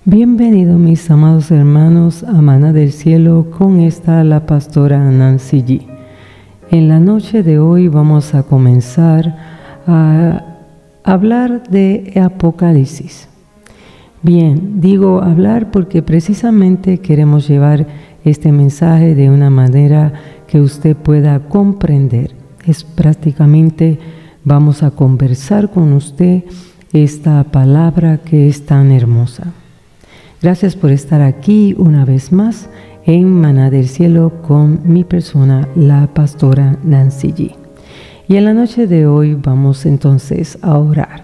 Bienvenidos mis amados hermanos a Maná del Cielo, con esta la pastora Nancy G. En la noche de hoy vamos a comenzar a hablar de Apocalipsis. Bien, digo hablar porque precisamente queremos llevar este mensaje de una manera que usted pueda comprender. Es prácticamente, vamos a conversar con usted esta palabra que es tan hermosa. Gracias por estar aquí una vez más en Maná del Cielo con mi persona, la pastora Nancy G. Y en la noche de hoy vamos entonces a orar.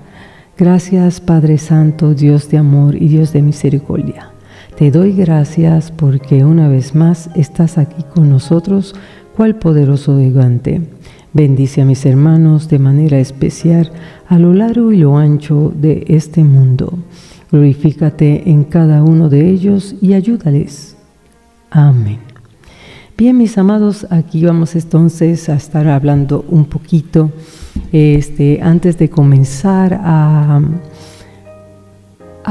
Gracias Padre Santo, Dios de amor y Dios de misericordia. Te doy gracias porque una vez más estás aquí con nosotros, cual poderoso gigante. Bendice a mis hermanos de manera especial a lo largo y lo ancho de este mundo. Glorifícate en cada uno de ellos y ayúdales. Amén. Bien, mis amados, aquí vamos entonces a estar hablando un poquito, antes de comenzar a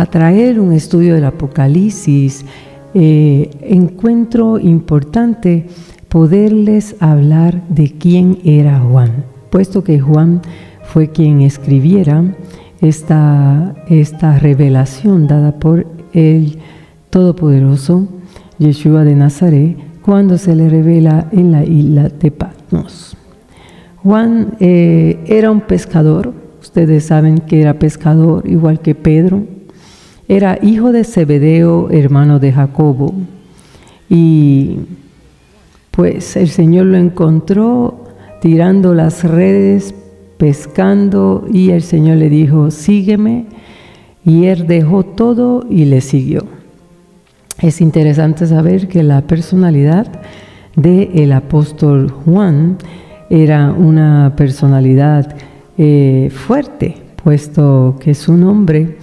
traer un estudio del Apocalipsis, encuentro importante poderles hablar de quién era Juan, puesto que Juan fue quien escribiera esta revelación dada por el Todopoderoso Yeshua de Nazaret cuando se le revela en la isla de Patmos. Juan era un pescador, ustedes saben que era pescador igual que Pedro, era hijo de Zebedeo, hermano de Jacobo, y pues el Señor lo encontró tirando las redes, pescando, y el Señor le dijo, sígueme, y él dejó todo y le siguió. Es interesante saber que la personalidad del apóstol Juan era una personalidad fuerte, puesto que su nombre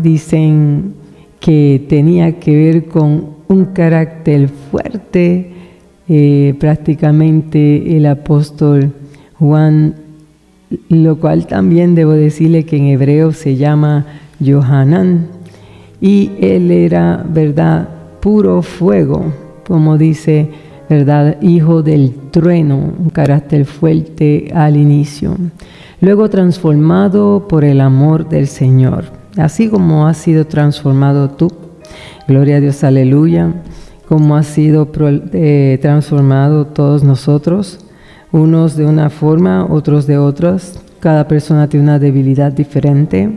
dicen que tenía que ver con un carácter fuerte. Prácticamente el apóstol Juan, lo cual también debo decirle que en hebreo se llama Yohanan, y él era, verdad, puro fuego, como dice, verdad, hijo del trueno, un carácter fuerte al inicio, luego transformado por el amor del Señor, así como has sido transformado tú, gloria a Dios, aleluya, como ha sido transformado todos nosotros, unos de una forma, otros de otras. Cada persona tiene una debilidad diferente.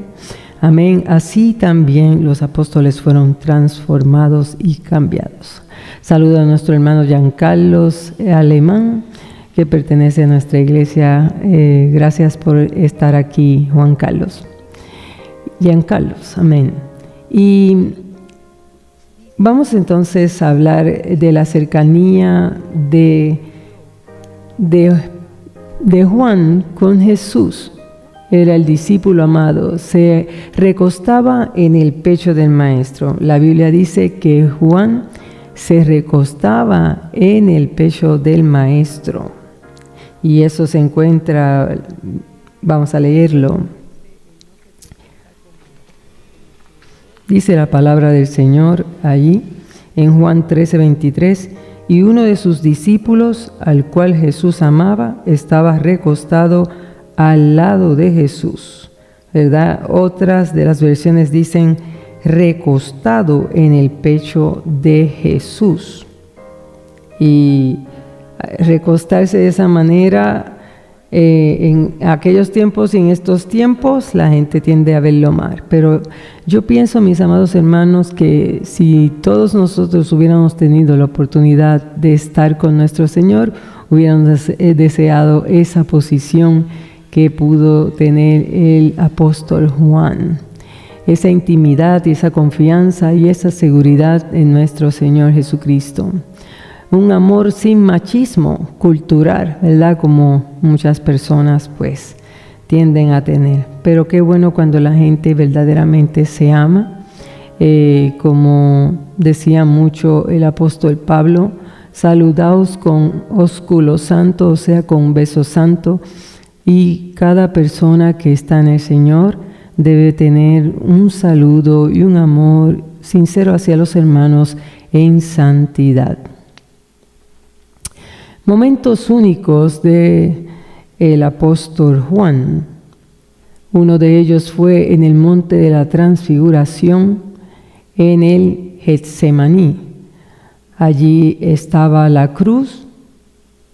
Amén. Así también los apóstoles fueron transformados y cambiados. Saludo a nuestro hermano Giancarlos Alemán, que pertenece a nuestra iglesia. Gracias por estar aquí, Juan Carlos. Giancarlos, amén. Y vamos entonces a hablar de la cercanía de Juan con Jesús. Era el discípulo amado, se recostaba en el pecho del maestro. La Biblia dice que Juan se recostaba en el pecho del maestro, y eso se encuentra, vamos a leerlo. Dice la palabra del Señor allí en Juan 13:23, y uno de sus discípulos, al cual Jesús amaba, estaba recostado al lado de Jesús, ¿verdad? Otras de las versiones dicen recostado en el pecho de Jesús. Y recostarse de esa manera, en aquellos tiempos y en estos tiempos, la gente tiende a verlo mal. Pero yo pienso, mis amados hermanos, que si todos nosotros hubiéramos tenido la oportunidad de estar con nuestro Señor, hubiéramos deseado esa posición que pudo tener el apóstol Juan. Esa intimidad y esa confianza y esa seguridad en nuestro Señor Jesucristo. Un amor sin machismo cultural, ¿verdad? Como muchas personas pues tienden a tener. Pero qué bueno cuando la gente verdaderamente se ama. Como decía mucho el apóstol Pablo, saludaos con ósculo santo, o sea, con un beso santo. Y cada persona que está en el Señor debe tener un saludo y un amor sincero hacia los hermanos en santidad. Momentos únicos de el apóstol Juan. Uno de ellos fue en el monte de la transfiguración, en el Getsemaní. Allí estaba la cruz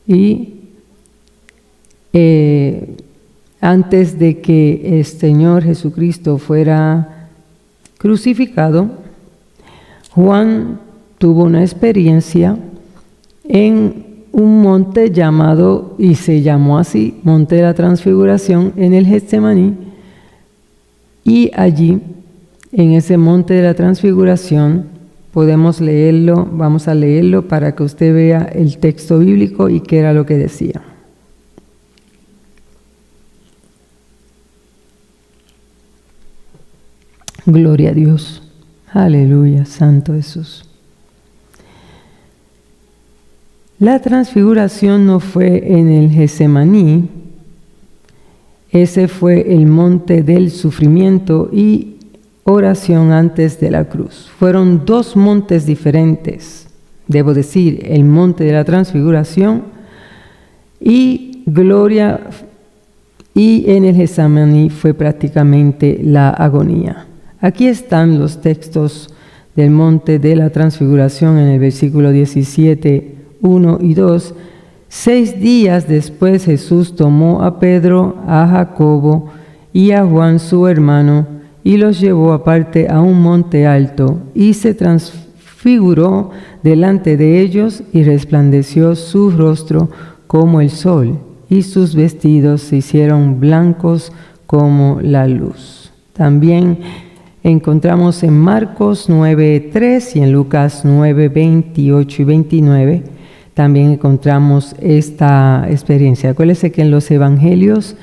y antes de que el Señor Jesucristo fuera crucificado, Juan tuvo una experiencia en un monte llamado, y se llamó así, Monte de la Transfiguración, en el Getsemaní. Y allí, en ese Monte de la Transfiguración, podemos leerlo, vamos a leerlo para que usted vea el texto bíblico y qué era lo que decía. Gloria a Dios. Aleluya, Santo Jesús. La transfiguración no fue en el Getsemaní, ese fue el monte del sufrimiento y oración antes de la cruz. Fueron dos montes diferentes, debo decir, el monte de la transfiguración y gloria, y en el Getsemaní fue prácticamente la agonía. Aquí están los textos del monte de la transfiguración en el versículo 17, 1 y 2. 6 días después Jesús tomó a Pedro, a Jacobo y a Juan su hermano y los llevó aparte a un monte alto y se transfiguró delante de ellos y resplandeció su rostro como el sol y sus vestidos se hicieron blancos como la luz. También encontramos en Marcos 9:3 y en Lucas 9:28 y 29. También encontramos esta experiencia. Acuérdense que en los evangelios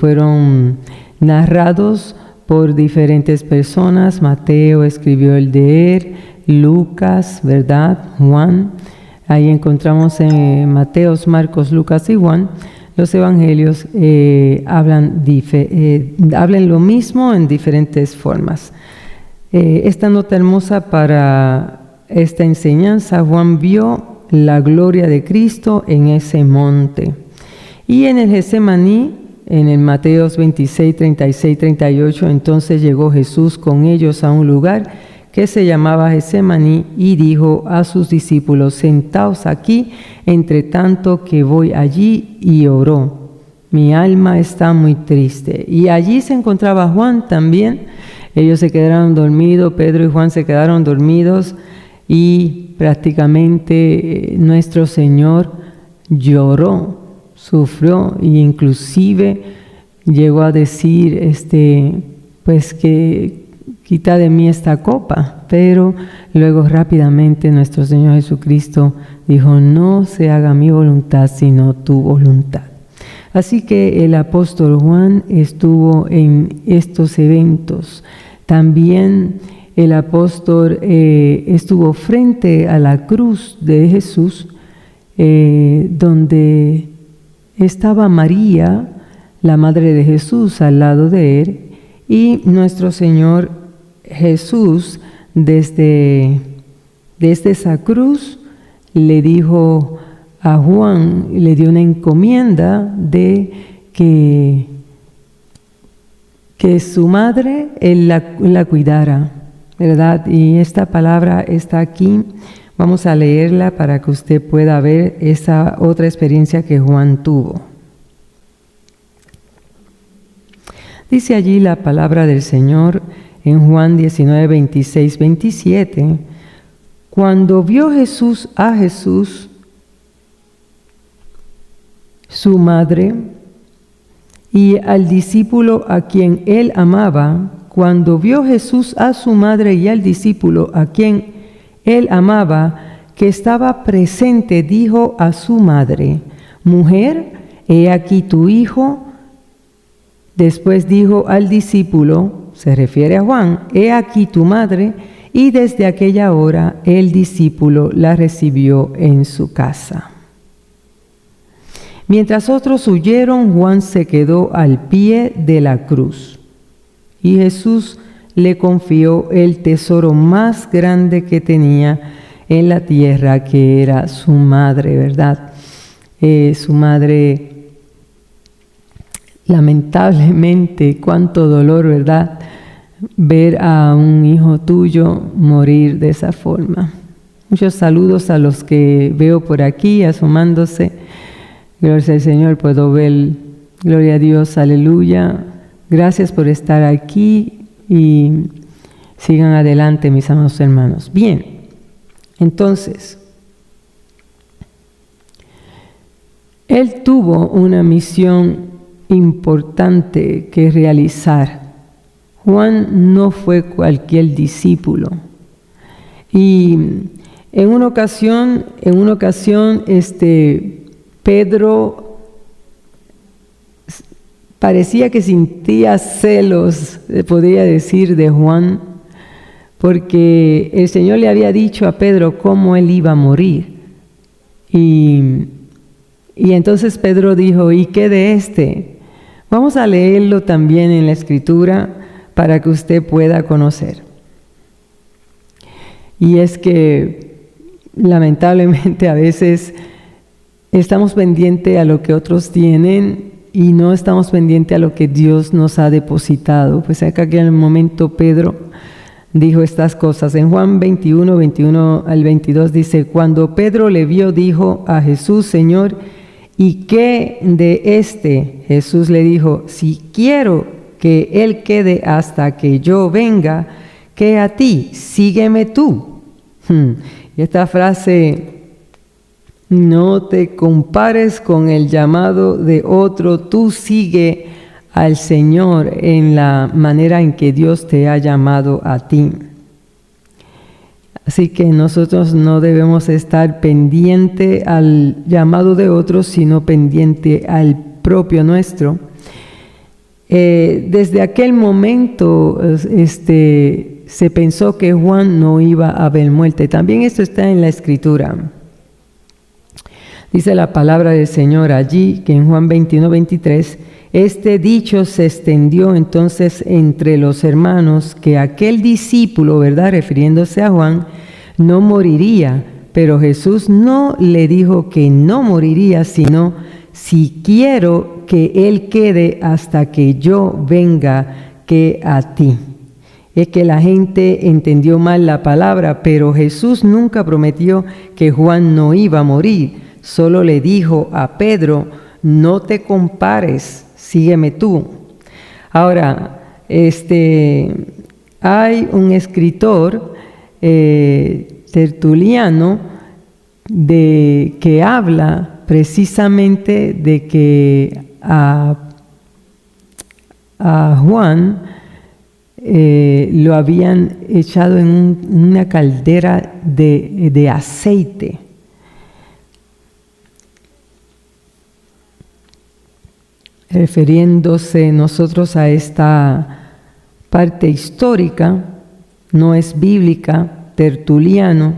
fueron narrados por diferentes personas. Mateo escribió el de él, Lucas, ¿verdad? Juan. Ahí encontramos en Mateo, Marcos, Lucas y Juan. Los evangelios hablan lo mismo en diferentes formas. Esta nota hermosa para esta enseñanza: Juan vio la gloria de Cristo en ese monte. Y en el Getsemaní, en el Mateos 26, 36, 38, entonces llegó Jesús con ellos a un lugar que se llamaba Getsemaní y dijo a sus discípulos: sentaos aquí, entre tanto que voy allí, y oró. Mi alma está muy triste. Y allí se encontraba Juan también. Ellos se quedaron dormidos, Pedro y Juan se quedaron dormidos y prácticamente nuestro Señor lloró, sufrió e inclusive llegó a decir pues que quita de mí esta copa, pero luego rápidamente nuestro Señor Jesucristo dijo: no se haga mi voluntad sino tu voluntad. Así que el apóstol Juan estuvo en estos eventos. También el apóstol estuvo frente a la cruz de Jesús, donde estaba María, la madre de Jesús, al lado de él, y nuestro Señor Jesús desde esa cruz le dijo a Juan, le dio una encomienda de que su madre él la cuidara, ¿verdad? Y esta palabra está aquí. Vamos a leerla para que usted pueda ver esa otra experiencia que Juan tuvo. Dice allí la palabra del Señor en Juan 19, 26, 27. Cuando vio Jesús a Jesús, su madre, y al discípulo a quien él amaba, cuando vio Jesús a su madre y al discípulo a quien él amaba, que estaba presente, dijo a su madre: mujer, he aquí tu hijo. Después dijo al discípulo, se refiere a Juan: he aquí tu madre. Y desde aquella hora el discípulo la recibió en su casa. Mientras otros huyeron, Juan se quedó al pie de la cruz. y Jesús le confió el tesoro más grande que tenía en la tierra, que era su madre, ¿verdad? Su madre, lamentablemente, cuánto dolor, ¿verdad? Ver a un hijo tuyo morir de esa forma. Muchos saludos a los que veo por aquí asomándose. Gloria al Señor, puedo ver, gloria a Dios, aleluya. Gracias por estar aquí y sigan adelante, mis amados hermanos. Bien, entonces, él tuvo una misión importante que realizar. Juan no fue cualquier discípulo. Y en una ocasión, Pedro parecía que sentía celos, podría decir, de Juan, porque el Señor le había dicho a Pedro cómo él iba a morir. Y entonces Pedro dijo, ¿y qué de este? Vamos a leerlo también en la Escritura para que usted pueda conocer. Y es que lamentablemente a veces estamos pendientes a lo que otros tienen y no estamos pendientes a lo que Dios nos ha depositado. Pues acá que en el momento Pedro dijo estas cosas. En Juan 21 al 22 dice, cuando Pedro le vio, dijo a Jesús, Señor, ¿y qué de este? Jesús le dijo, si quiero que él quede hasta que yo venga, ¿qué a ti? Sígueme tú. Y esta frase, no te compares con el llamado de otro, tú sigue al Señor en la manera en que Dios te ha llamado a ti. Así que nosotros no debemos estar pendiente al llamado de otros, sino pendiente al propio nuestro. Desde aquel momento se pensó que Juan no iba a ver muerte. También esto está en la Escritura. Dice la palabra del Señor allí, que en Juan 21:23, este dicho se extendió entonces entre los hermanos, que aquel discípulo, ¿verdad?, refiriéndose a Juan, no moriría. Pero Jesús no le dijo que no moriría, sino, si quiero que él quede hasta que yo venga, que a ti. Es que la gente entendió mal la palabra, pero Jesús nunca prometió que Juan no iba a morir. Solo le dijo a Pedro, no te compares, sígueme tú. Ahora, hay un escritor tertuliano que habla precisamente de que a Juan lo habían echado en una caldera de aceite. Refiriéndose nosotros a esta parte histórica, no es bíblica, Tertuliano,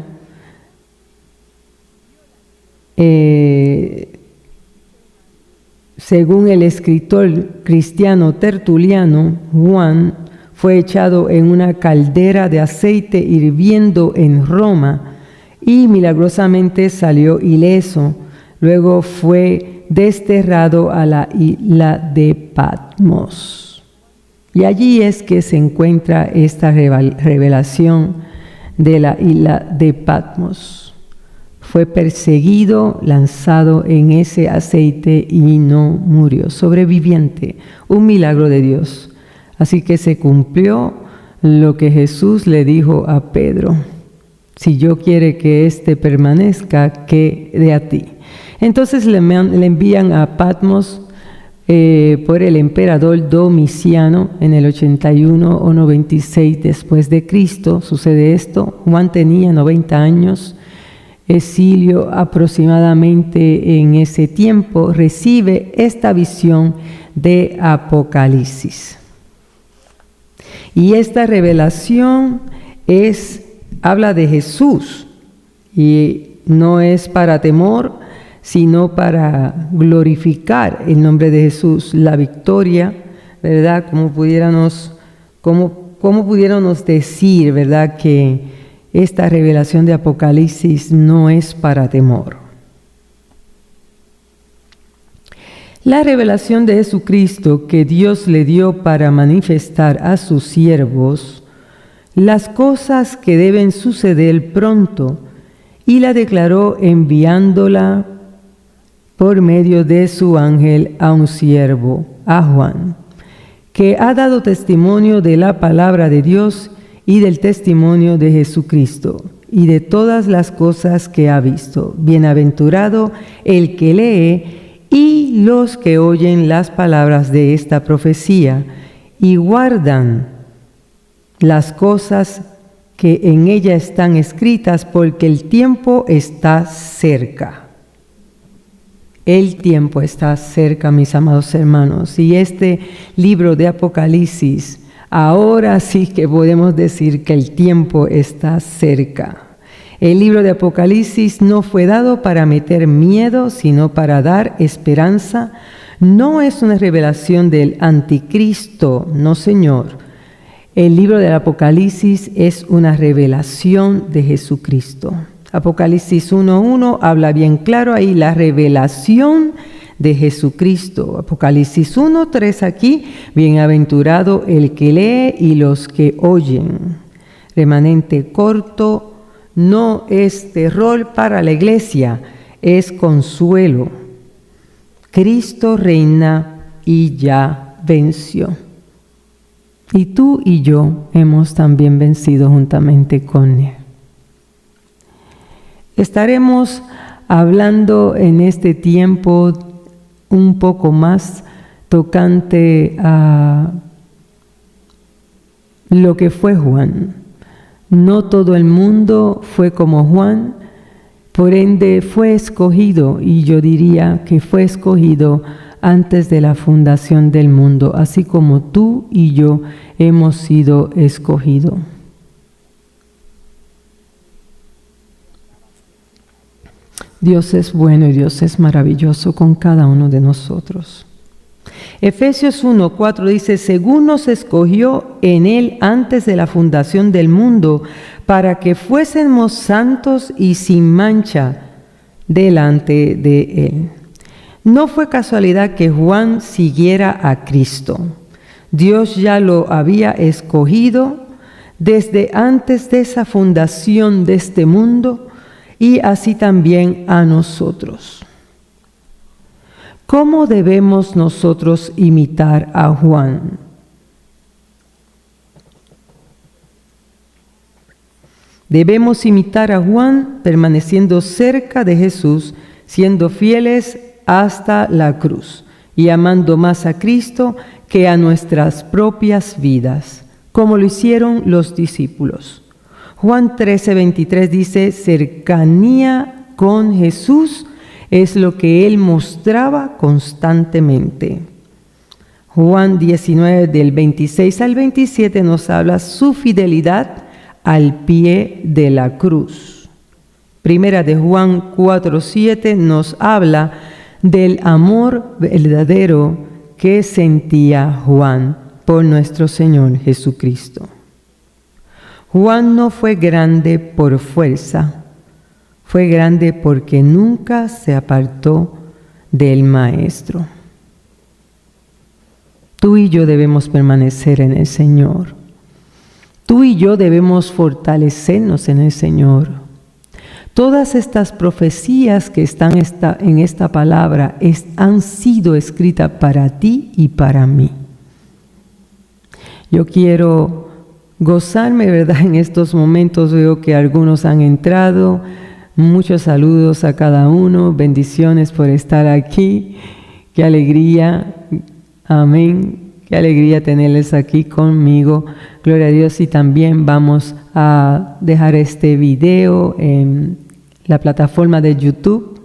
según el escritor cristiano Tertuliano, Juan fue echado en una caldera de aceite hirviendo en Roma y milagrosamente salió ileso. Luego fue desterrado a la isla de Patmos. Y allí es que se encuentra esta revelación de la isla de Patmos. Fue perseguido, lanzado en ese aceite y no murió. Sobreviviente, un milagro de Dios. Así que se cumplió lo que Jesús le dijo a Pedro. Si yo quiere que éste permanezca, ¿qué de a ti? Entonces le envían a Patmos por el emperador Domiciano en el 81 o 96 después de Cristo. Sucede esto. Juan tenía 90 años. Exilio aproximadamente en ese tiempo. Recibe esta visión de Apocalipsis. Y esta revelación habla de Jesús. Y no es para temor, sino para glorificar el nombre de Jesús, la victoria, ¿verdad? Como pudiéramos ¿Cómo pudiéramos decir, verdad, que esta revelación de Apocalipsis no es para temor? La revelación de Jesucristo que Dios le dio para manifestar a sus siervos las cosas que deben suceder pronto, y la declaró enviándola por medio de su ángel a un siervo, a Juan, que ha dado testimonio de la palabra de Dios y del testimonio de Jesucristo y de todas las cosas que ha visto. Bienaventurado el que lee y los que oyen las palabras de esta profecía y guardan las cosas que en ella están escritas, porque el tiempo está cerca. El tiempo está cerca, mis amados hermanos, y este libro de Apocalipsis, ahora sí que podemos decir que el tiempo está cerca. El libro de Apocalipsis no fue dado para meter miedo, sino para dar esperanza. No es una revelación del anticristo, no, Señor. El libro del Apocalipsis es una revelación de Jesucristo. Apocalipsis 1:1 habla bien claro ahí la revelación de Jesucristo. Apocalipsis 1:3 aquí, bienaventurado el que lee y los que oyen. Remanente corto, no es terror para la iglesia, es consuelo. Cristo reina y ya venció. Y tú y yo hemos también vencido juntamente con Él. Estaremos hablando en este tiempo un poco más tocante a lo que fue Juan. No todo el mundo fue como Juan, por ende fue escogido, y yo diría que fue escogido antes de la fundación del mundo, así como tú y yo hemos sido escogidos. Dios es bueno y Dios es maravilloso con cada uno de nosotros. Efesios 1:4 dice, según nos escogió en Él antes de la fundación del mundo, para que fuésemos santos y sin mancha delante de Él. No fue casualidad que Juan siguiera a Cristo. Dios ya lo había escogido desde antes de esa fundación de este mundo, y así también a nosotros. ¿Cómo debemos nosotros imitar a Juan? Debemos imitar a Juan permaneciendo cerca de Jesús, siendo fieles hasta la cruz y amando más a Cristo que a nuestras propias vidas, como lo hicieron los discípulos. Juan 13:23 dice, cercanía con Jesús es lo que él mostraba constantemente. Juan 19 del 26 al 27 nos habla su fidelidad al pie de la cruz. Primera de Juan 4:7 nos habla del amor verdadero que sentía Juan por nuestro Señor Jesucristo. Juan no fue grande por fuerza, fue grande porque nunca se apartó del Maestro. Tú y yo debemos permanecer en el Señor. Tú y yo debemos fortalecernos en el Señor. Todas estas profecías que están en esta palabra han sido escritas para ti y para mí. Yo quiero gozarme, ¿verdad? En estos momentos veo que algunos han entrado. Muchos saludos a cada uno. Bendiciones por estar aquí. Qué alegría. Amén. Qué alegría tenerles aquí conmigo. Gloria a Dios. Y también vamos a dejar este video en la plataforma de YouTube.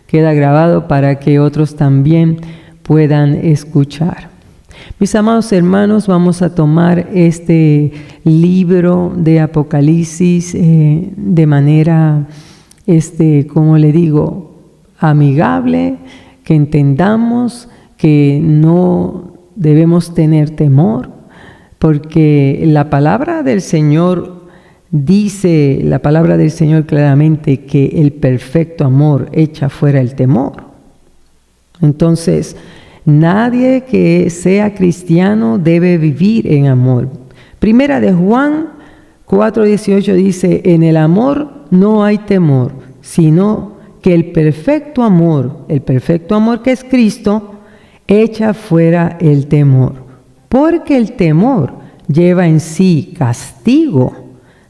Queda grabado para que otros también puedan escuchar. Mis amados hermanos, vamos a tomar este libro de Apocalipsis de manera, como le digo, amigable, que entendamos que no debemos tener temor. porque la palabra del Señor dice, la palabra del Señor claramente que el perfecto amor echa fuera el temor. Entonces, nadie que sea cristiano debe vivir en amor. Primera de Juan 4:18 dice, en el amor no hay temor, sino que el perfecto amor que es Cristo, echa fuera el temor. Porque el temor lleva en sí castigo,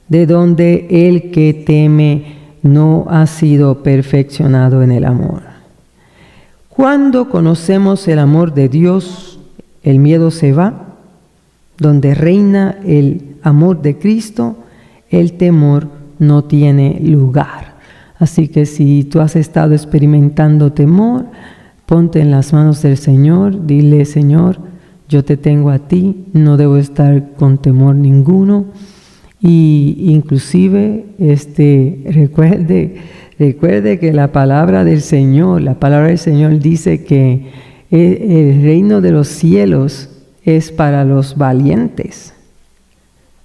de donde el que teme no ha sido perfeccionado en el amor. Cuando conocemos el amor de Dios, el miedo se va. Donde reina el amor de Cristo, el temor no tiene lugar. Así que si tú has estado experimentando temor, ponte en las manos del Señor, dile, Señor, yo te tengo a ti, no debo estar con temor ninguno. Y inclusive recuerde que la palabra del Señor dice que el reino de los cielos es para los valientes.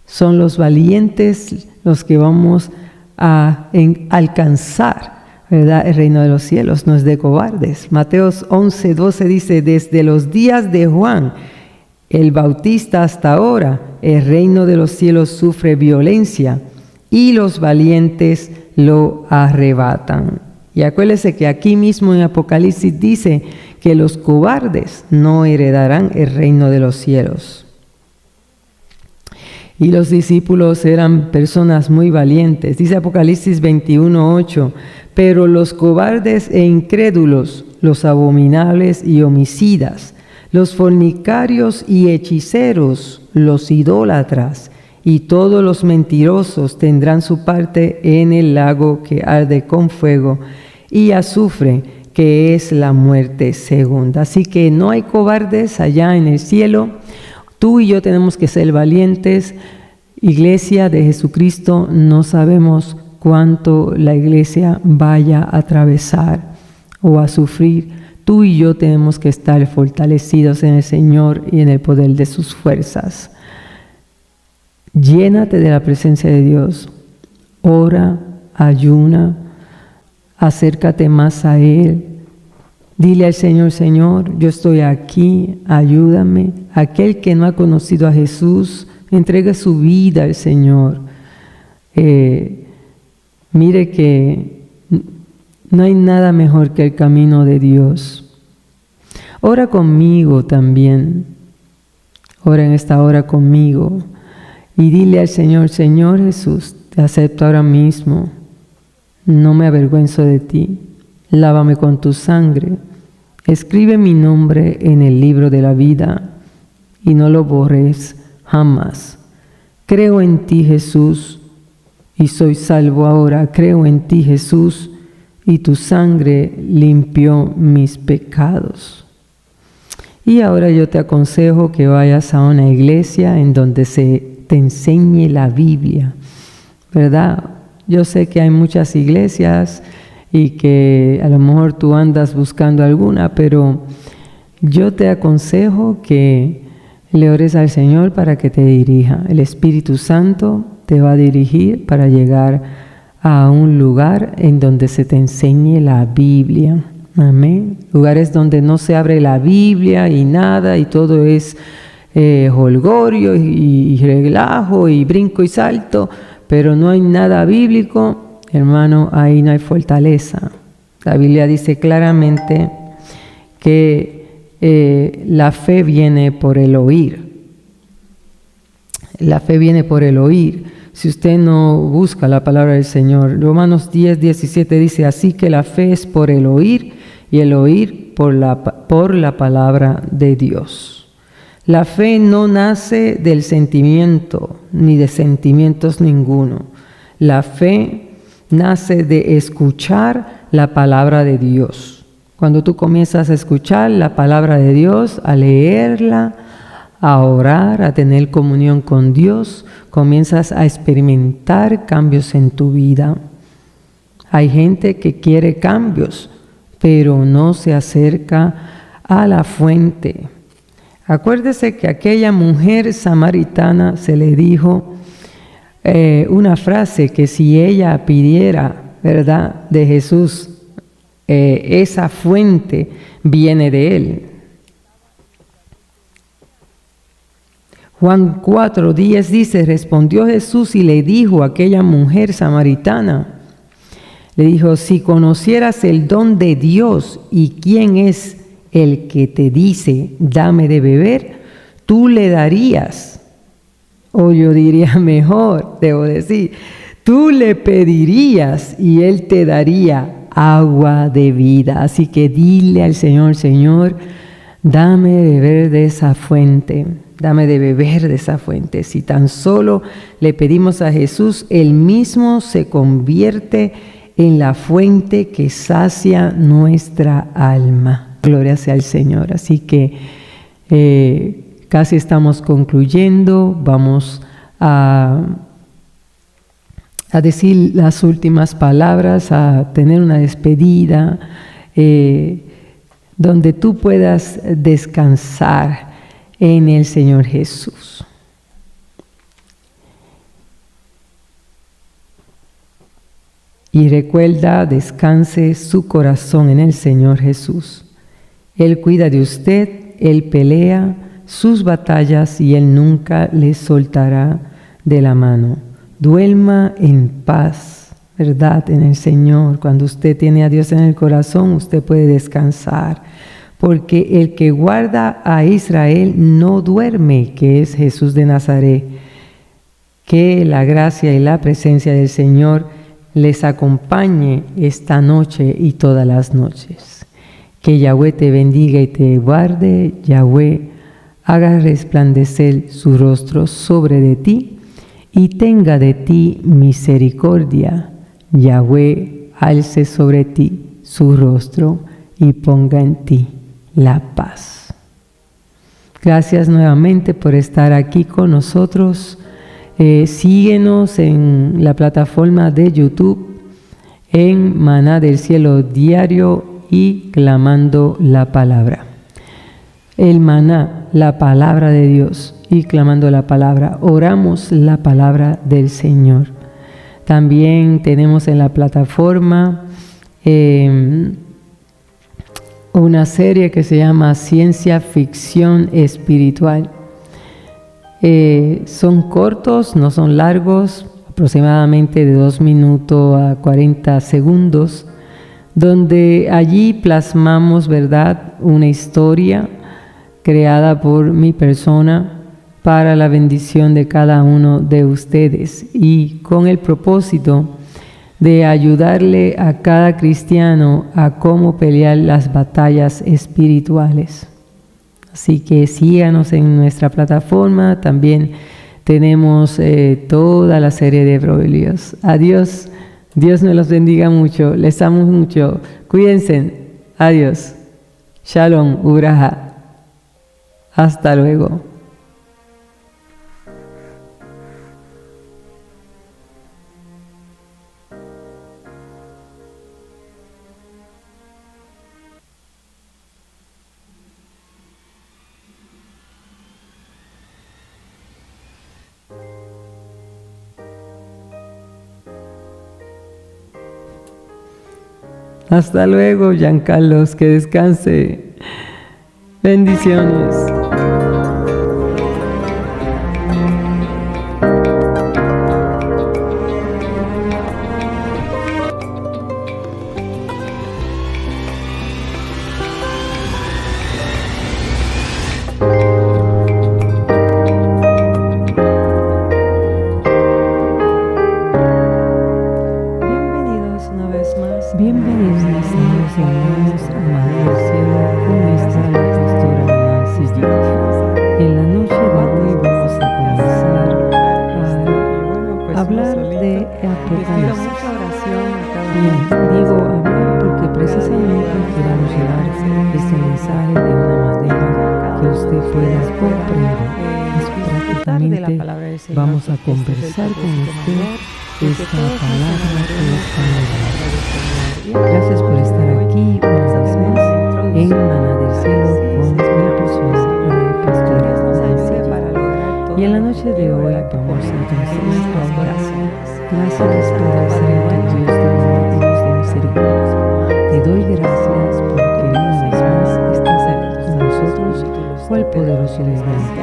Son los valientes los que vamos a alcanzar, ¿verdad? El reino de los cielos no es de cobardes. Mateos 11:12 dice, desde los días de Juan el Bautista hasta ahora, el reino de los cielos sufre violencia y los valientes lo arrebatan. Y acuérdese que aquí mismo en Apocalipsis dice que los cobardes no heredarán el reino de los cielos. Y los discípulos eran personas muy valientes. Dice Apocalipsis 21:8, pero los cobardes e incrédulos, los abominables y homicidas, los fornicarios y hechiceros, los idólatras y todos los mentirosos tendrán su parte en el lago que arde con fuego y azufre, que es la muerte segunda. Así que no hay cobardes allá en el cielo. Tú y yo tenemos que ser valientes. Iglesia de Jesucristo, no sabemos cuánto la iglesia vaya a atravesar o a sufrir. Tú y yo tenemos que estar fortalecidos en el Señor y en el poder de sus fuerzas. Llénate de la presencia de Dios. Ora, ayuna, acércate más a Él. Dile al Señor, Señor, yo estoy aquí, ayúdame. Aquel que no ha conocido a Jesús, entrega su vida al Señor. Mire que no hay nada mejor que el camino de Dios. Ora conmigo también. Ora en esta hora conmigo. Y dile al Señor, Señor Jesús, te acepto ahora mismo. No me avergüenzo de ti. Lávame con tu sangre. Escribe mi nombre en el libro de la vida y no lo borres jamás. Creo en ti, Jesús, y soy salvo ahora. Creo en ti, Jesús, y tu sangre limpió mis pecados. Y ahora yo te aconsejo que vayas a una iglesia en donde te enseñe la Biblia, ¿verdad? Yo sé que hay muchas iglesias y que a lo mejor tú andas buscando alguna, pero yo te aconsejo que le ores al Señor para que te dirija. El Espíritu Santo te va a dirigir para llegar a un lugar en donde se te enseñe la Biblia. Amén. Lugares donde no se abre la Biblia y nada, y todo es jolgorio y relajo y brinco y salto, pero no hay nada bíblico, hermano, ahí no hay fortaleza. La Biblia dice claramente que la fe viene por el oír. La fe viene por el oír. Si usted no busca la palabra del Señor, Romanos 10:17 dice, así que la fe es por el oír y el oír por la palabra de Dios. La fe no nace del sentimiento, ni de sentimientos ninguno. La fe nace de escuchar la palabra de Dios. Cuando tú comienzas a escuchar la palabra de Dios, a leerla, a orar, a tener comunión con Dios, comienzas a experimentar cambios en tu vida. Hay gente que quiere cambios, pero no se acerca a la fuente. Acuérdese que aquella mujer samaritana se le dijo una frase que si ella pidiera, ¿verdad?, de Jesús, esa fuente viene de él. Juan 4:10 dice, respondió Jesús y le dijo a aquella mujer samaritana, le dijo, si conocieras el don de Dios y quién es el que te dice, dame de beber, tú le darías, o yo diría mejor, debo decir, tú le pedirías y él te daría agua de vida. Así que dile al Señor, Señor, dame de beber de esa fuente, dame de beber de esa fuente. Si tan solo le pedimos a Jesús, Él mismo se convierte en la fuente que sacia nuestra alma. Gloria sea al Señor. Así que casi estamos concluyendo. Vamos a decir las últimas palabras, a tener una despedida, donde tú puedas descansar en el Señor Jesús. Y recuerda, descanse su corazón en el Señor Jesús. Él cuida de usted, Él pelea sus batallas y Él nunca le soltará de la mano. Duerma en paz, ¿verdad?, en el Señor. Cuando usted tiene a Dios en el corazón, usted puede descansar. Porque el que guarda a Israel no duerme, que es Jesús de Nazaret. Que la gracia y la presencia del Señor les acompañe esta noche y todas las noches. Que Yahweh te bendiga y te guarde. Yahweh haga resplandecer su rostro sobre de ti y tenga de ti misericordia. Yahweh alce sobre ti su rostro y ponga en ti la paz. Gracias nuevamente por estar aquí con nosotros. Síguenos en la plataforma de YouTube, en Maná del Cielo Diario y Clamando la Palabra. El maná, la palabra de Dios, y clamando la palabra, oramos la palabra del Señor. También tenemos en la plataforma una serie que se llama Ciencia Ficción Espiritual. Son cortos, no son largos, aproximadamente de 2 minutos a 40 segundos, donde allí plasmamos, ¿verdad?, una historia creada por mi persona para la bendición de cada uno de ustedes y con el propósito de ayudarle a cada cristiano a cómo pelear las batallas espirituales. Así que síganos en nuestra plataforma. También tenemos toda la serie de Proverbios. Adiós. Dios nos los bendiga mucho. Les amo mucho. Cuídense. Adiós. Shalom. Uraja. Hasta luego. Hasta luego, Giancarlos, que descanse. Bendiciones. Vamos a conversar con usted esta palabra que es Gracias por estar aquí una vez más en Maná del Cielo con mi persona, Y en la noche de hoy vamos entonces a orar. Gracias por ser tu Dios de amor y Dios de misericordia. Te doy gracias porque una vez más estás aquí con nosotros, cual poderoso gigante.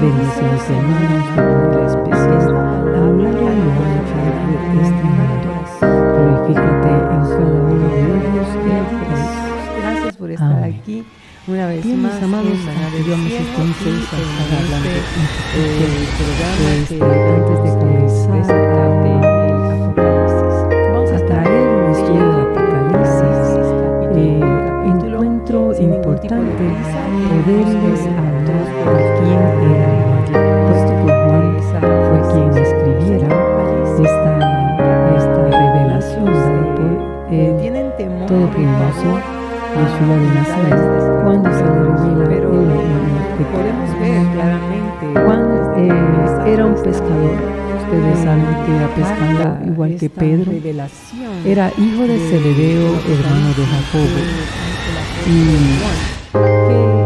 Bendice a mis hermanos de manera especial a lo largo y lo ancho de este mundo. Glorifícate en cada uno de ellos. Gracias por estar aquí una vez bien, más, mis amados, vamos entonces a estar hablando antes de comenzar a traer un estudio del Apocalipsis. Encuentro importante poderles hablar de quién era Juan, puesto que Juan fue quien escribiera esta revelación tienen temor todo primoso Yeshua de Nazaret, cuando se le revela pero el podemos ver claramente Juan era un pescador. Ustedes saben que era pescador igual que Pedro. Era hijo de Zebedeo, hermano de Jacobo. Y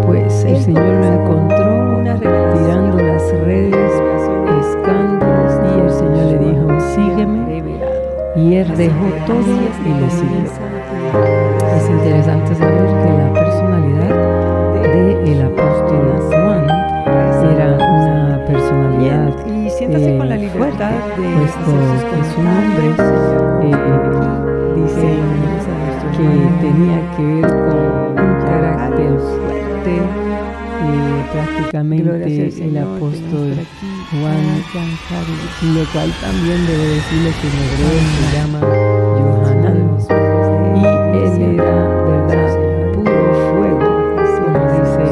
pues el Señor lo encontró tirando las redes, pescando, y el Señor le dijo, sígueme. Y él dejó todo y le siguió. Es interesante saber que la personalidad del apóstol Juan era una personalidad y siéntase con la libertad fuerte, de puesto que su nombre dice que tenía que ver con un carácter fuerte. Prácticamente el apóstol Juan, lo cual también debo decirle que en hebreo se llama Yohanan, y él era, verdad, puro fuego, como dice,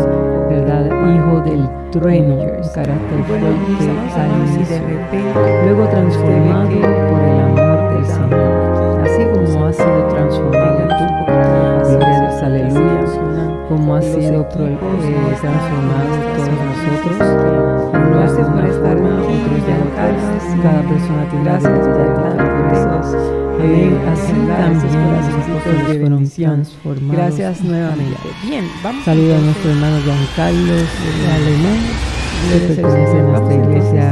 verdad, hijo del trueno, un carácter fuerte al inicio, luego transformado por el amor del Señor, así como ha sido transformado tú, gloria a Dios, aleluya, como ha sido transformado todos nosotros, unos de una forma, otros de otra, cada persona tendrá identidad por eso. Así también los apóstoles fueron transformados. Gracias nuevamente. Bien, vamos. Saludo a nuestro hermano Juan Carlos Alemán, que pertenece a nuestra iglesia.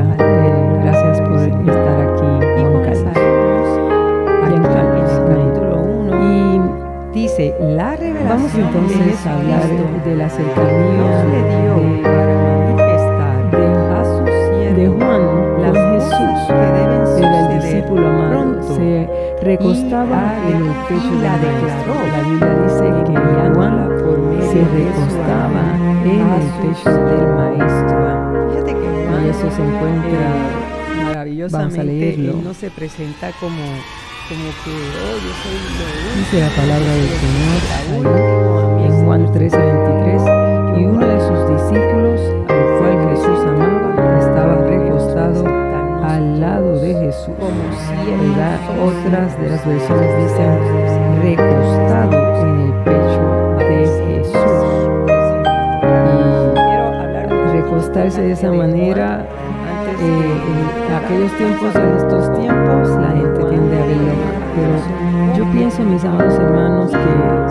Gracias por estar aquí, Juan Carlos. Juan Carlos, capítulo 1. Y dice, la revelación. Vamos entonces a hablar de la cercanía le dio para manifestar a sus siervos de Juan las con Jesús. que deben Era el suceder discípulo amado. pronto. Se recostaba en el pecho de la declaró. La Biblia dice que Juan se recostaba en el pecho del maestro. Fíjate que Juan, Y eso se encuentra, maravillosamente, vamos a leerlo. él no se presenta como que, oh, yo soy lo Dice la palabra del Señor último, en Juan 13:23, y uno de sus discípulos, al cual Jesús amaba, estaba recostado al lado de Jesús. ¿Verdad? Otras de las versiones dicen recostado en el pecho de Jesús. Y recostarse de esa manera, en aquellos tiempos y en estos tiempos, la gente tiende a verlo mal. Pero yo pienso, mis amados hermanos, que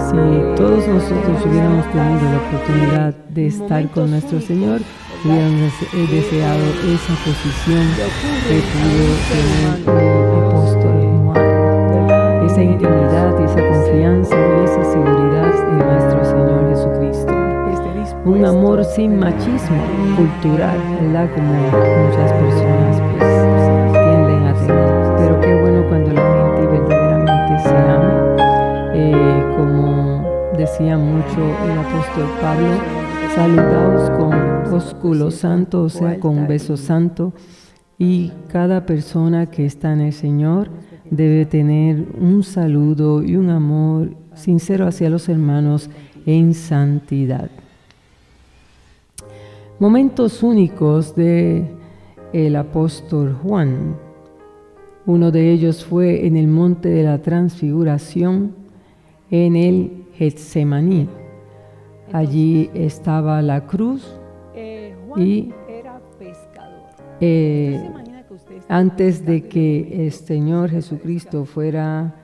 si todos nosotros hubiéramos tenido la oportunidad de estar con nuestro Señor, hubiéramos deseado esa posición que pudo tener el apóstol Juan, esa intimidad, esa confianza y esa seguridad en nuestro Señor Jesucristo. Un amor sin machismo cultural, ¿verdad? Como muchas personas pues tienden a tener. Pero qué bueno cuando la gente verdaderamente se ama. Como decía mucho el apóstol Pablo, saludaos con ósculo santo, o sea, con un beso santo. Y cada persona que está en el Señor debe tener un saludo y un amor sincero hacia los hermanos en santidad. Momentos únicos de el apóstol Juan. Uno de ellos fue en el monte de la transfiguración, en el Getsemaní. Allí estaba la cruz y antes de que el Señor Jesucristo fuera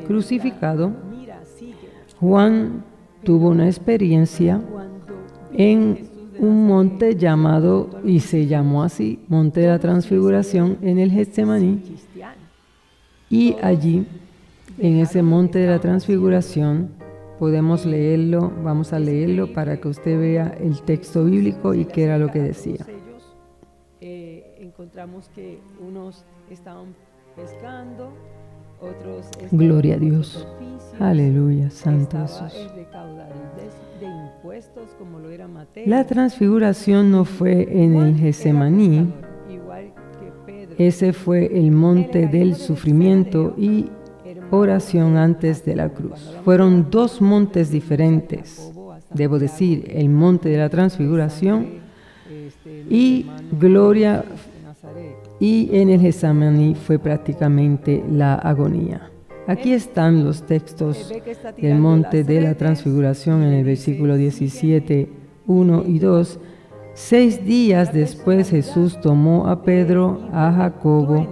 crucificado, Juan tuvo una experiencia en un monte llamado, y se llamó así, Monte de la Transfiguración en el Getsemaní, y allí, en ese Monte de la Transfiguración, podemos leerlo, vamos a leerlo para que usted vea el texto bíblico y qué era lo que decía. Encontramos que unos estaban pescando, otros estaban, gloria a Dios, aleluya, santo Jesús. La transfiguración no fue en el Getsemaní, ese fue el monte del sufrimiento y oración antes de la cruz. Fueron dos montes diferentes, debo decir, el monte de la transfiguración y gloria, y en el Getsemaní fue prácticamente la agonía. Aquí están los textos del monte de la transfiguración en el versículo 17, 1 y 2. 6 días después Jesús tomó a Pedro, a Jacobo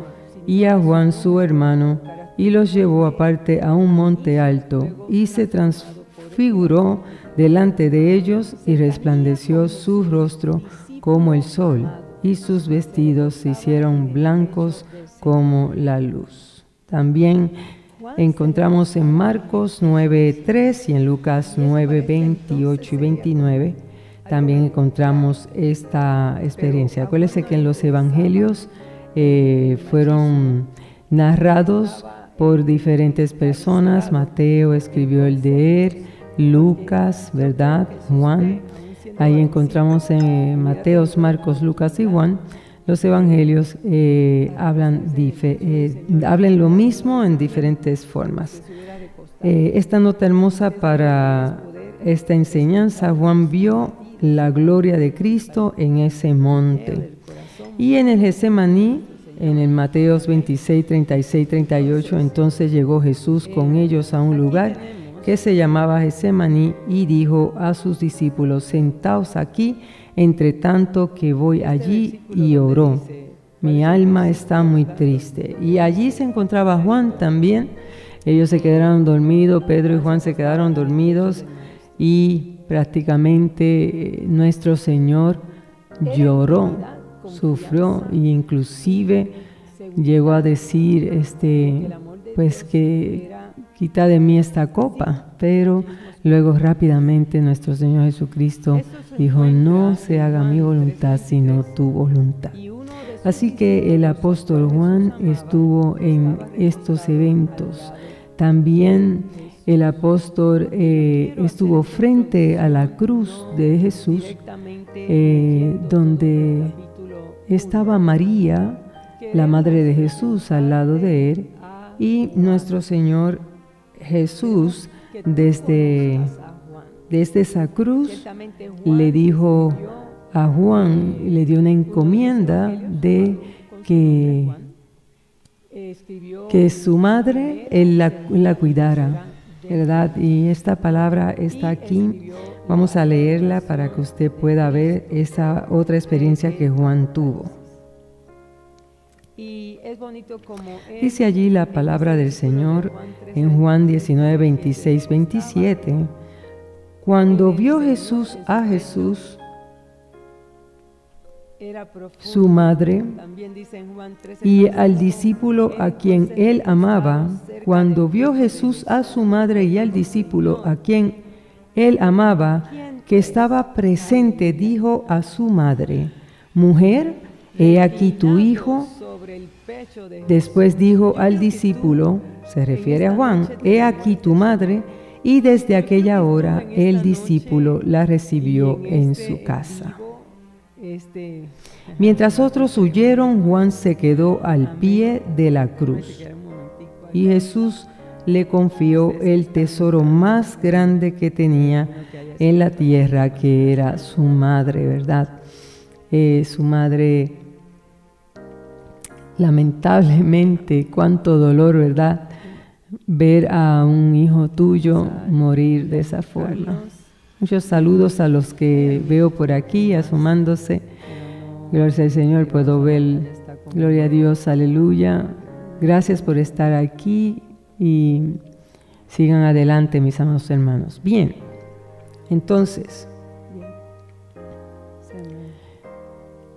y a Juan su hermano y los llevó aparte a un monte alto y se transfiguró delante de ellos y resplandeció su rostro como el sol y sus vestidos se hicieron blancos como la luz. También encontramos en Marcos 9:3 y en Lucas 9:28 y 29. También encontramos esta experiencia. Acuérdense que en los evangelios fueron narrados por diferentes personas. Mateo escribió el de él, Lucas, ¿verdad? Juan. Ahí encontramos en Mateo, Marcos, Lucas y Juan. Los evangelios hablan lo mismo en diferentes formas. Esta nota hermosa para esta enseñanza: Juan vio la gloria de Cristo en ese monte. Y en el Getsemaní, en el Mateos 26, 36, 38, entonces llegó Jesús con ellos a un lugar que se llamaba Getsemaní y dijo a sus discípulos: sentaos aquí, entre tanto que voy allí, y oró. Mi alma está muy triste. Y allí se encontraba Juan también. Ellos se quedaron dormidos, Pedro y Juan se quedaron dormidos y prácticamente nuestro Señor lloró, sufrió e inclusive llegó a decir pues que quita de mí esta copa, pero luego rápidamente nuestro Señor Jesucristo dijo: no se haga mi voluntad sino tu voluntad. Así que el apóstol Juan estuvo en estos eventos. También el apóstol estuvo frente a la cruz de Jesús, donde estaba María, la madre de Jesús, al lado de él, y nuestro Señor Jesús desde esa cruz le dijo a Juan, le dio una encomienda de que su madre él la cuidara, ¿verdad? Y esta palabra está aquí. Vamos a leerla para que usted pueda ver esa otra experiencia que Juan tuvo. Dice allí la palabra del Señor en Juan 19, 26, 27. Cuando vio Jesús a Jesús, su madre, y al discípulo a quien él amaba, cuando vio Jesús a su madre y al discípulo a quien él amaba, que estaba presente, dijo a su madre: mujer, he aquí tu hijo. Después dijo al discípulo, se refiere a Juan: he aquí tu madre. Y desde aquella hora el discípulo la recibió en su casa. Mientras otros huyeron, Juan se quedó al pie de la cruz. Y Jesús le confió el tesoro más grande que tenía en la tierra, que era su madre, ¿verdad? Su madre, lamentablemente, cuánto dolor, ¿verdad? Ver a un hijo tuyo morir de esa forma. Muchos saludos a los que veo por aquí asomándose. Gloria al Señor, puedo ver. Gloria a Dios, aleluya. Gracias por estar aquí y sigan adelante, mis amados hermanos. Bien, entonces,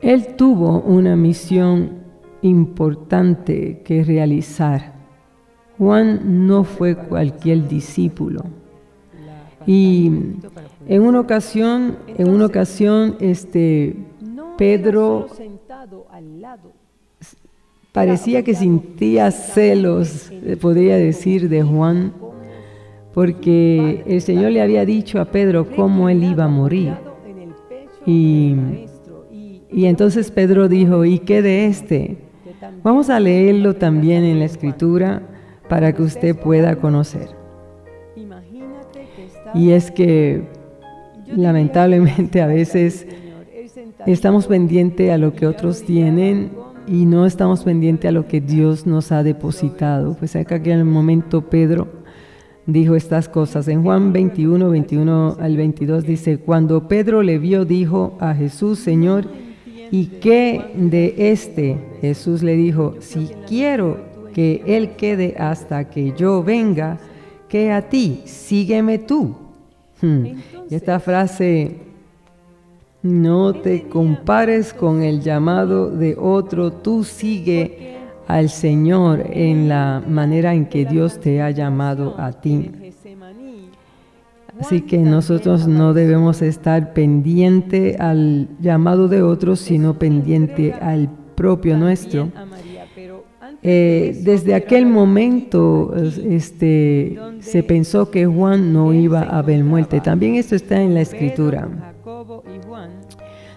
Él tuvo una misión importante que realizar. Juan no fue cualquier discípulo. Y en una ocasión, Pedro parecía que sentía celos, podría decir, de Juan, porque el Señor le había dicho a Pedro cómo él iba a morir. Y entonces Pedro dijo, ¿y qué de este? Vamos a leerlo también en la Escritura para que usted pueda conocer. Y es que lamentablemente a veces estamos pendientes a lo que otros tienen y no estamos pendientes a lo que Dios nos ha depositado. Pues acá que en el momento Pedro dijo estas cosas. En Juan 21, 21 al 22 dice, cuando Pedro le vio, dijo a Jesús, Señor, ¿y qué de este? Jesús le dijo, si quiero que él quede hasta que yo venga, que a ti, sígueme tú. Y esta frase, no te compares con el llamado de otro, tú sigue al Señor en la manera en que Dios te ha llamado a ti. Así que nosotros no debemos estar pendiente al llamado de otros, sino pendiente al propio nuestro. Desde aquel momento se pensó que Juan no iba a haber muerte. También esto está en la Escritura.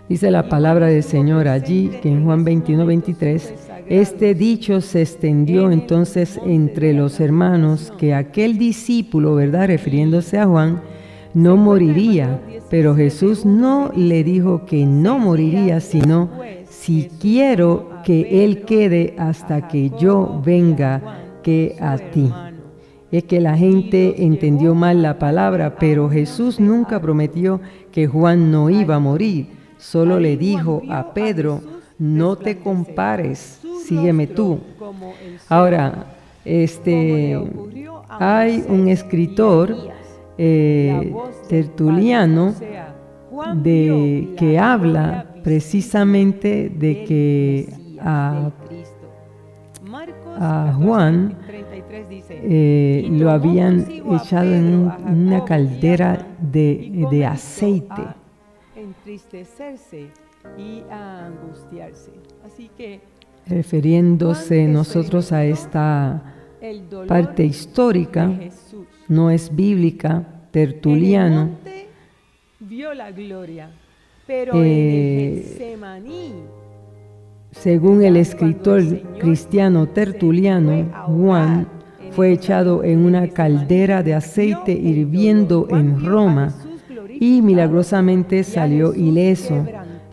Dice la palabra del Señor allí, que en Juan 21, 23, este dicho se extendió entonces entre los hermanos, que aquel discípulo, ¿verdad?, refiriéndose a Juan, no moriría, pero Jesús no le dijo que no moriría, sino, si quiero que él quede hasta que yo venga, que a ti. Es que la gente entendió mal la palabra, pero Jesús nunca prometió que Juan no iba a morir. Solo le dijo a Pedro, no te compares, sígueme tú. Ahora, hay un escritor tertuliano que habla precisamente de que a Juan lo habían echado en una caldera de aceite. Entristecerse y a angustiarse. Así que, refiriéndose nosotros a esta parte histórica, no es bíblica, Tertuliano, vio la gloria, pero según el escritor cristiano Tertuliano, Juan fue echado en una caldera de aceite hirviendo en Roma y milagrosamente salió ileso.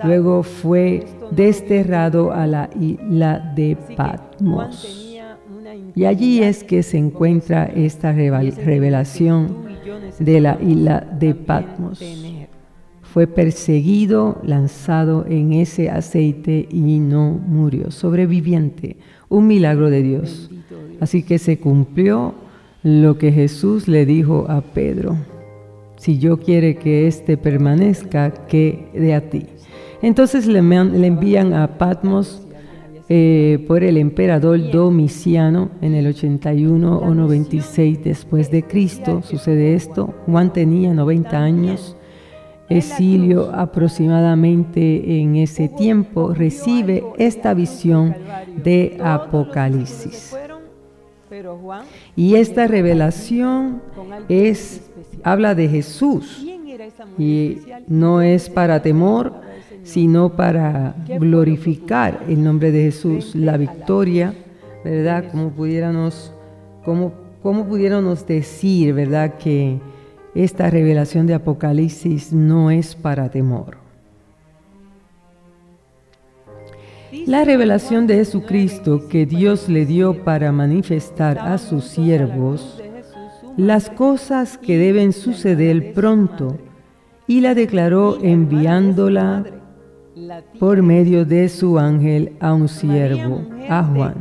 Luego fue desterrado a la isla de Patmos. Y allí es que se encuentra esta revelación de la isla de Patmos. Fue perseguido, lanzado en ese aceite y no murió. Sobreviviente, un milagro de Dios. Así que se cumplió lo que Jesús le dijo a Pedro. Si yo quiere que éste permanezca, que de a ti. Entonces le envían a Patmos por el emperador Domiciano en el 81 o 96 después de Cristo. Sucede esto. Juan tenía 90 años. Exilio aproximadamente en ese tiempo, recibe esta visión de Apocalipsis. Y esta revelación habla de Jesús y no es para temor, sino para glorificar el nombre de Jesús, la victoria, ¿verdad? Como pudiéramos decir, ¿verdad?, que esta revelación de Apocalipsis no es para temor. La revelación de Jesucristo que Dios le dio para manifestar a sus siervos las cosas que deben suceder pronto, y la declaró enviándola por medio de su ángel a un siervo, a Juan,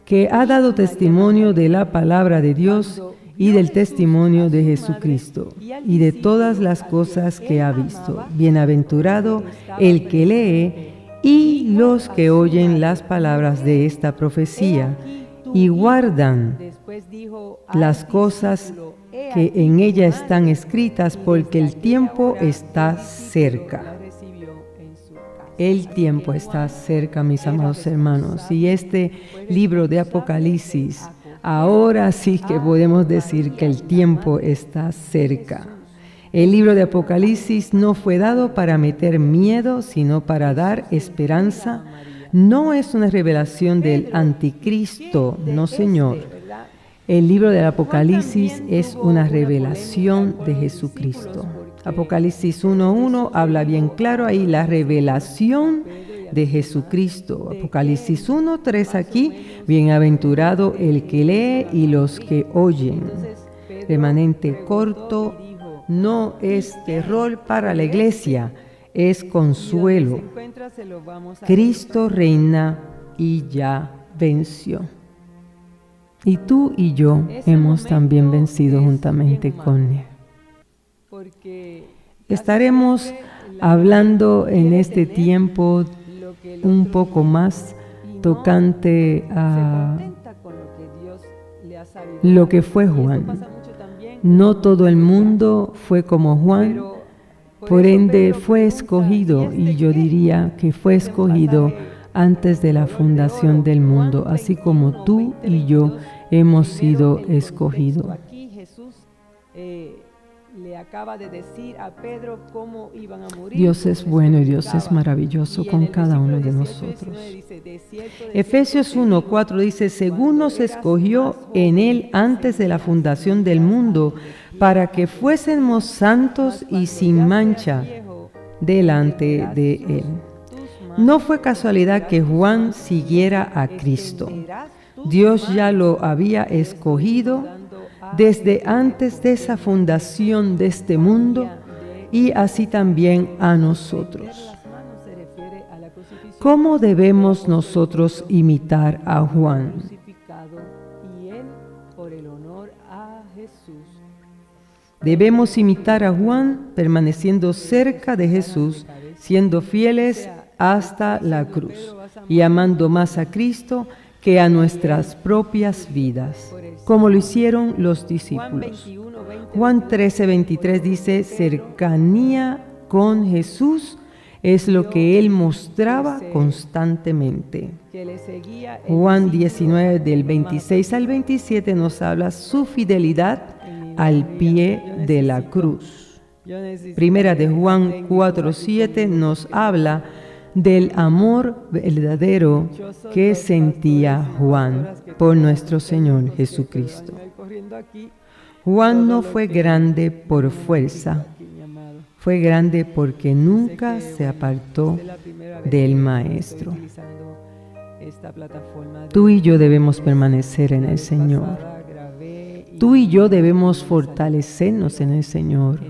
que ha dado testimonio de la palabra de Dios y del testimonio de Jesucristo, y de todas las cosas que ha visto. Bienaventurado el que lee y los que oyen las palabras de esta profecía y guardan las cosas que en ella están escritas, porque el tiempo está cerca. El tiempo está cerca, mis amados hermanos, y este libro de Apocalipsis, ahora sí que podemos decir que el tiempo está cerca. El libro de Apocalipsis no fue dado para meter miedo, sino para dar esperanza. No es una revelación del anticristo, no, Señor. El libro del Apocalipsis es una revelación de Jesucristo. Apocalipsis 1:1 habla bien claro ahí la revelación de Jesucristo. Apocalipsis 1:3 aquí, bienaventurado el que lee y los que oyen. Remanente corto, no es terror para la iglesia, es consuelo. Cristo reina y ya venció. Y tú y yo hemos también vencido juntamente con Él. Estaremos hablando en este tiempo un poco más tocante a lo que fue Juan. No todo el mundo fue como Juan, por ende fue escogido, y yo diría que fue escogido antes de la fundación del mundo, así como tú y yo hemos sido escogidos. Dios es bueno y Dios es maravilloso con cada uno de nosotros. Efesios 1:4 dice, según nos escogió en Él antes de la fundación del mundo, para que fuésemos santos y sin mancha delante de Él. No fue casualidad que Juan siguiera a Cristo. Dios ya lo había escogido desde antes de esa fundación de este mundo, y así también a nosotros. ¿Cómo debemos nosotros imitar a Juan? Debemos imitar a Juan permaneciendo cerca de Jesús, siendo fieles hasta la cruz y amando más a Cristo que a nuestras propias vidas, como lo hicieron los discípulos. Juan 13:23 dice, cercanía con Jesús es lo que Él mostraba constantemente. Juan 19, del 26 al 27, nos habla su fidelidad al pie de la cruz. Primera de Juan 4:7 nos habla del amor verdadero que sentía Juan por nuestro Señor Jesucristo. Juan no fue grande por fuerza, fue grande porque nunca se apartó del Maestro. Tú y yo debemos permanecer en el Señor. Tú y yo debemos fortalecernos en el Señor.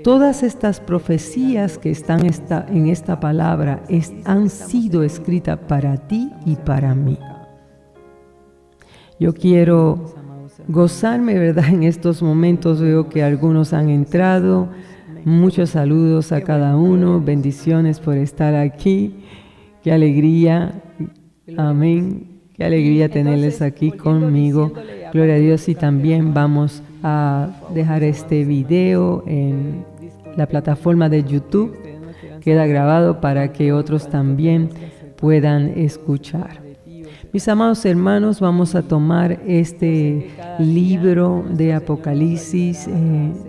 Todas estas profecías que están en esta palabra han sido escritas para ti y para mí. Yo quiero gozarme, ¿verdad? En estos momentos veo que algunos han entrado. Muchos saludos a cada uno. Bendiciones por estar aquí. Qué alegría. Amén. Qué alegría tenerles aquí conmigo. Gloria a Dios. Y también vamos a dejar este video en la plataforma de YouTube. Queda grabado para que otros también puedan escuchar. Mis amados hermanos, vamos a tomar este libro de Apocalipsis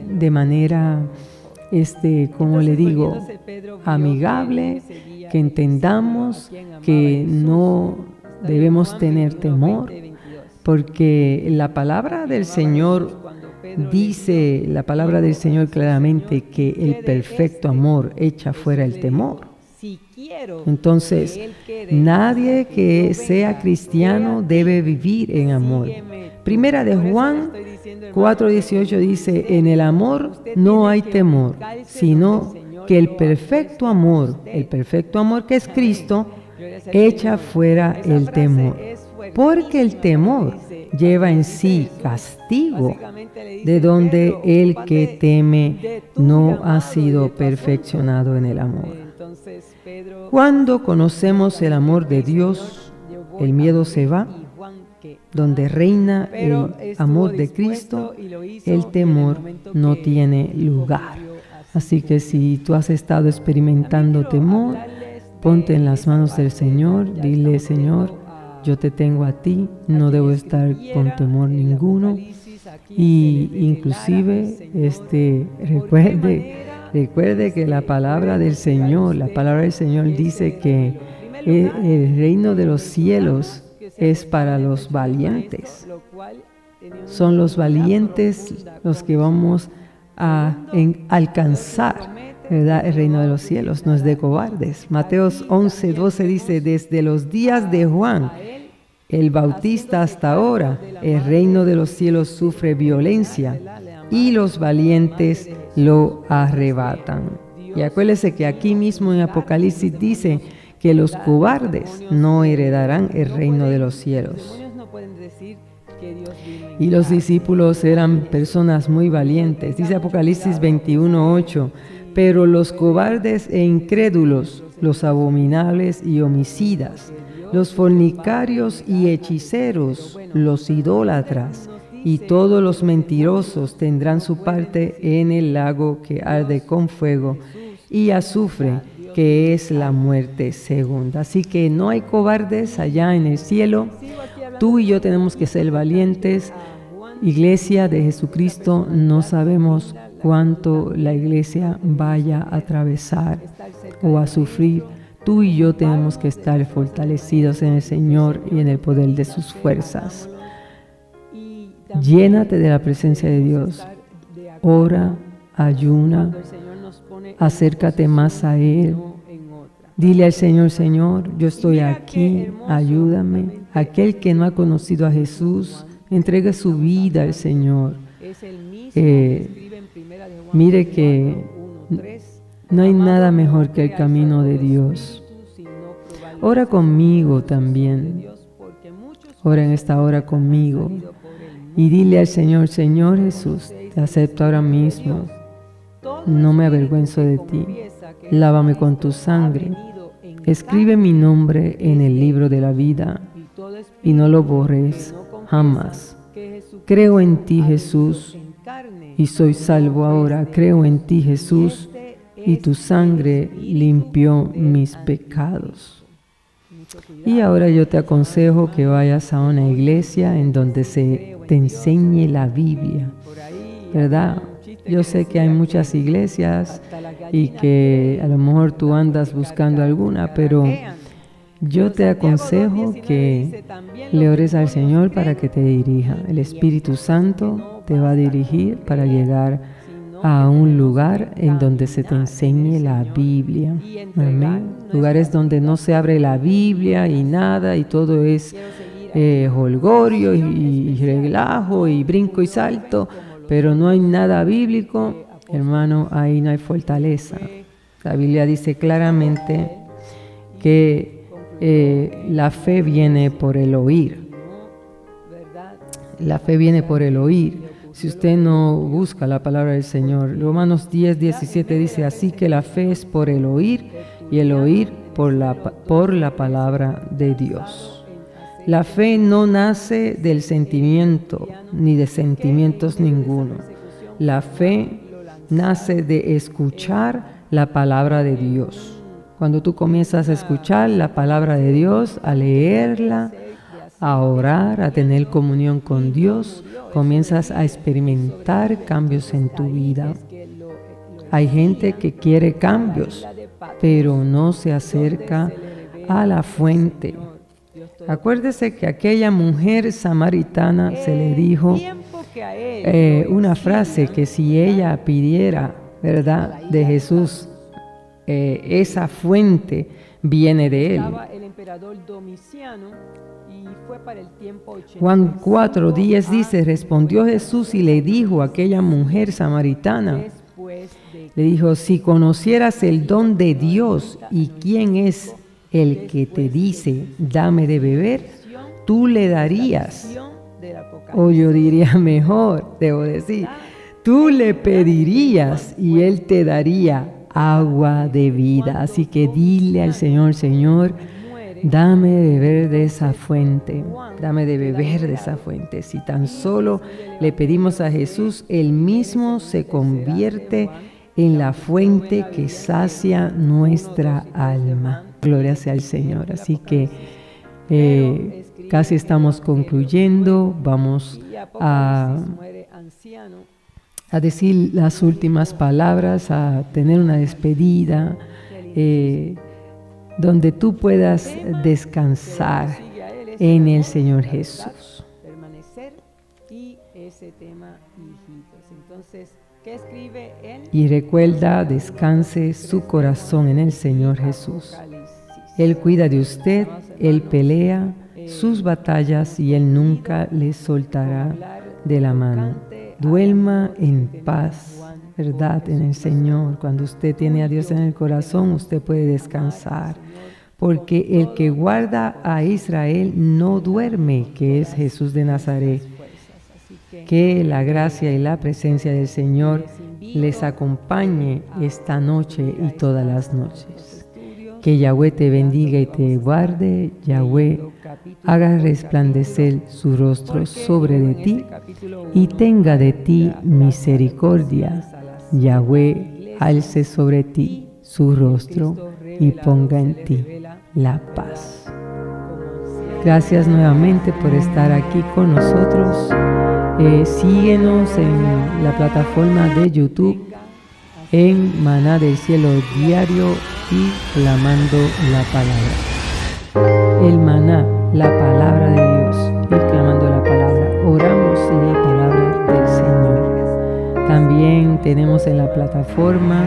de manera, como le digo, amigable, que entendamos que no debemos tener temor, porque la palabra del Señor dice, la palabra del Señor claramente, que el perfecto amor echa fuera el temor. Entonces, nadie que sea cristiano debe vivir en amor. Primera de Juan 4:18 dice, en el amor no hay temor, sino que el perfecto amor que es Cristo, echa fuera el temor. Porque el temor lleva en sí castigo, de donde el que teme no ha sido perfeccionado en el amor. Cuando conocemos el amor de Dios, el miedo se va. Donde reina el amor de Cristo, el temor no tiene lugar. Así que si tú has estado experimentando temor, ponte en las manos del Señor, dile: Señor, yo te tengo a ti, no debo estar con temor ninguno. Y inclusive recuerde que la palabra del Señor dice que el reino de los cielos es para los valientes. Son los valientes los que vamos a alcanzar, ¿verdad?, el reino de los cielos, no es de cobardes. Mateos 11:12 dice: desde los días de Juan el Bautista hasta ahora, el reino de los cielos sufre violencia y los valientes lo arrebatan. Y acuérdese que aquí mismo en Apocalipsis dice que los cobardes no heredarán el reino de los cielos. Y los discípulos eran personas muy valientes. Dice Apocalipsis 21:8, pero los cobardes e incrédulos, los abominables y homicidas, los fornicarios y hechiceros, los idólatras y todos los mentirosos tendrán su parte en el lago que arde con fuego y azufre, que es la muerte segunda. Así que no hay cobardes allá en el cielo. Tú y yo tenemos que ser valientes. Iglesia de Jesucristo, no sabemos cuánto la iglesia vaya a atravesar o a sufrir. Tú y yo tenemos que estar fortalecidos en el Señor y en el poder de sus fuerzas. Llénate de la presencia de Dios. Ora, ayuna, acércate más a Él. Dile al Señor: Señor, yo estoy aquí, ayúdame. Aquel que no ha conocido a Jesús, entregue su vida al Señor. Mire que no hay nada mejor que el camino de Dios. Ora conmigo también. Ora en esta hora conmigo. Y dile al Señor: Señor Jesús, te acepto ahora mismo. No me avergüenzo de ti. Lávame con tu sangre. Escribe mi nombre en el libro de la vida y no lo borres jamás. Creo en ti, Jesús, y soy salvo ahora. Creo en ti, Jesús, y tu sangre limpió mis pecados. Y ahora yo te aconsejo que vayas a una iglesia en donde se te enseñe la Biblia, ¿verdad? Yo sé que hay muchas iglesias y que a lo mejor tú andas buscando alguna, pero yo te aconsejo que le ores al Señor para que te dirija. El Espíritu Santo te va a dirigir para llegar a un lugar en donde se te enseñe la Biblia. Amén. Lugares donde no se abre la Biblia y nada, y todo es jolgorio y relajo y brinco y salto, pero no hay nada bíblico. Hermano, ahí no hay fortaleza. La Biblia dice claramente que la fe viene por el oír. La fe viene por el oír. Si usted no busca la palabra del Señor, Romanos 10:17 dice: así que la fe es por el oír y el oír por la palabra de Dios. La fe no nace del sentimiento ni de sentimientos ninguno. La fe nace de escuchar la palabra de Dios. Cuando tú comienzas a escuchar la palabra de Dios, a leerla, a orar, a tener comunión con Dios, comienzas a experimentar cambios en tu vida. Hay gente que quiere cambios, pero no se acerca a la fuente. Acuérdese que a aquella mujer samaritana se le dijo una frase, que si ella pidiera, ¿verdad?, de Jesús, esa fuente viene de él. Juan 4:10 dice: respondió Jesús y le dijo a aquella mujer samaritana, le dijo: si conocieras el don de Dios y quién es el que te dice dame de beber, tú le darías, o yo diría mejor, debo decir, tú le pedirías y él te daría agua de vida. Así que dile al Señor, Señor, dame de beber de esa fuente, dame de beber de esa fuente. Si tan solo le pedimos a Jesús, Él mismo se convierte en la fuente que sacia nuestra alma. Gloria sea al Señor. Así que casi estamos concluyendo. Vamos a decir las últimas palabras, a tener una despedida donde tú puedas descansar en el Señor Jesús. Y recuerda, descanse su corazón en el Señor Jesús. Él cuida de usted, Él pelea sus batallas y Él nunca le soltará de la mano. Duerma en paz, ¿verdad? En el Señor. Cuando usted tiene a Dios en el corazón, usted puede descansar. Porque el que guarda a Israel no duerme, que es Jesús de Nazaret. Que la gracia y la presencia del Señor les acompañe esta noche y todas las noches. Que Yahweh te bendiga y te guarde. Yahweh haga resplandecer su rostro sobre de ti y tenga de ti misericordia. Yahweh alce sobre ti su rostro y ponga en ti la paz. Gracias nuevamente por estar aquí con nosotros. Síguenos en la plataforma de YouTube en Maná del Cielo Diario y Clamando la Palabra. El maná, la palabra de Dios, y clamando la palabra. Oramos en la palabra del Señor. También tenemos en la plataforma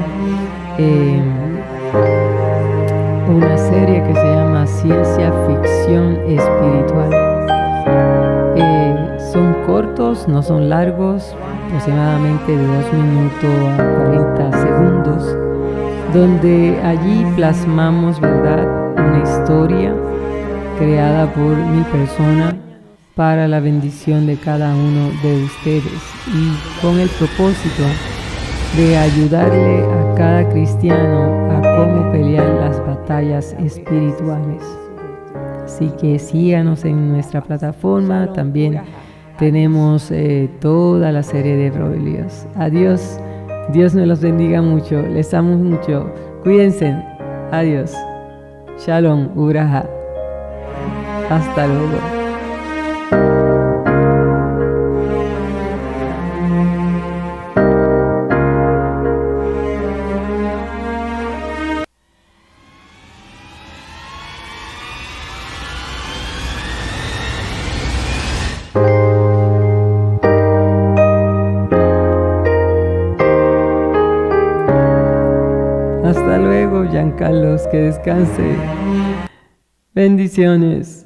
una serie que se llama Ciencia Ficción Espiritual. Son cortos, no son largos, aproximadamente de 2 minutos a 40 segundos, donde allí plasmamos, ¿verdad?, una historia creada por mi persona para la bendición de cada uno de ustedes y con el propósito de ayudarle a cada cristiano a cómo pelear las batallas espirituales. Así que síganos en nuestra plataforma. También tenemos toda la serie de Proverbios. Adiós. Dios nos los bendiga mucho. Les amo mucho. Cuídense. Adiós. Shalom. Uraja. Hasta luego. Hasta luego, Giancarlos, que descanse. Bendiciones.